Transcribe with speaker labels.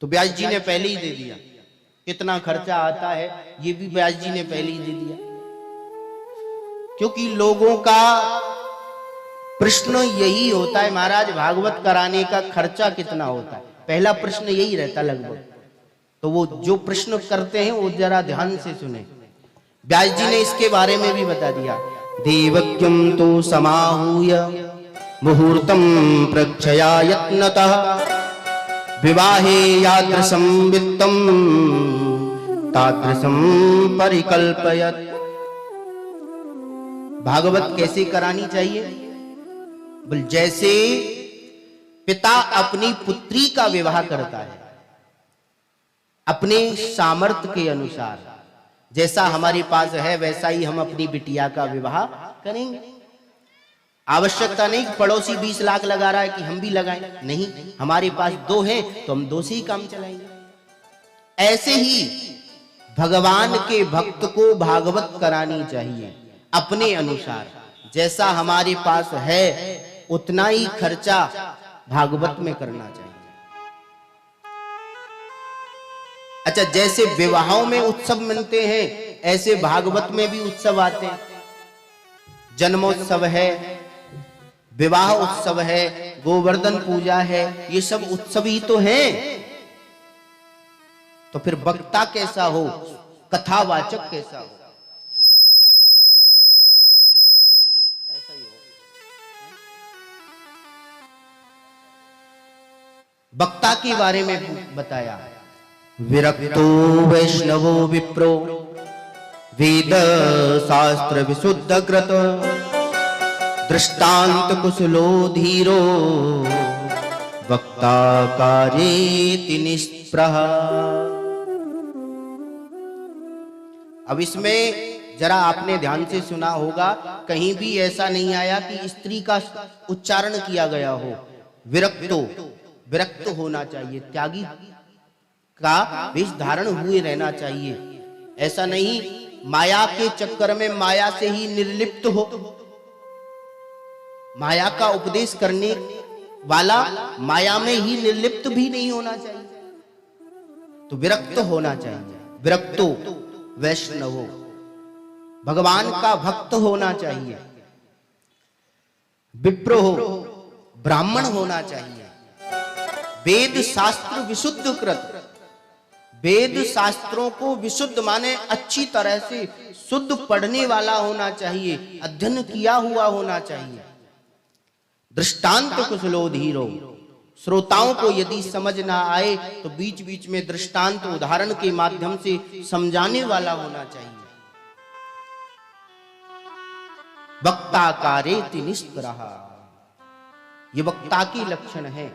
Speaker 1: तो व्यास जी ने पहले ही दे दिया। कितना खर्चा आता है ये भी व्यास जी ने पहले ही दे दिया, क्योंकि लोगों का प्रश्न यही होता है, महाराज भागवत कराने का खर्चा कितना होता है, पहला प्रश्न यही रहता लगभग। तो वो जो प्रश्न करते हैं वो जरा ध्यान से सुने। व्यास जी ने इसके बारे में भी बता दिया। देवक्यम तो समाहूय मुहूर्तम प्रक्षया यत्नतः विवाहे यादृशं वित्तम तादृशं परिकल्पयत्। भागवत कैसे करानी चाहिए? बोल जैसे पिता अपनी पुत्री का विवाह करता है अपने सामर्थ्य के अनुसार, जैसा हमारे पास है वैसा ही हम अपनी बिटिया का विवाह करेंगे। आवश्यकता नहीं कि पड़ोसी 20 लाख लगा रहा है कि हम भी लगाएं, नहीं, हमारे पास 2 हैं तो हम 2 से ही काम चलाएंगे। ऐसे ही भगवान के भक्त को भागवत करानी चाहिए अपने अनुसार, जैसा हमारे पास है उतना ही खर्चा भागवत में करना चाहिए। अच्छा, जैसे विवाहों में उत्सव मनते हैं ऐसे भागवत में भी उत्सव आते हैं। जन्मोत्सव है, विवाह उत्सव है, गोवर्धन पूजा है, ये सब उत्सव ही तो हैं। तो फिर वक्ता कैसा हो, कथावाचक कैसा हो, ऐसा ही हो। वक्ता के बारे में बताया। विरक्तो वैष्णवो विप्रो वेद शास्त्र विशुद्ध कृत दृष्टांत कुशलो धीरो वक्ता कार्येति निष्प्रह। अब इसमें जरा आपने ध्यान से सुना होगा, कहीं भी ऐसा नहीं आया कि स्त्री का उच्चारण किया गया हो। विरक्तो, विरक्त होना चाहिए, त्यागी का वेश धारण हुए रहना चाहिए। ऐसा नहीं माया के चक्कर में माया से ही निर्लिप्त हो, माया का उपदेश करने वाला माया में ही निर्लिप्त भी नहीं होना चाहिए। तो विरक्त होना चाहिए। विरक्तो वैष्णवो, भगवान का भक्त होना चाहिए। विप्रो हो, ब्राह्मण होना चाहिए। वेद शास्त्र विशुद्ध कृत, वेद शास्त्रों को विशुद्ध माने अच्छी तरह से शुद्ध पढ़ने वाला होना चाहिए, अध्ययन किया हुआ होना चाहिए। दृष्टांत कुशलो धीरो, श्रोताओं को यदि समझ ना आए तो बीच बीच में दृष्टांत उदाहरण के माध्यम से समझाने वाला होना चाहिए। वक्ता कार्येति निष्प्रह, ये वक्ता की लक्षण है।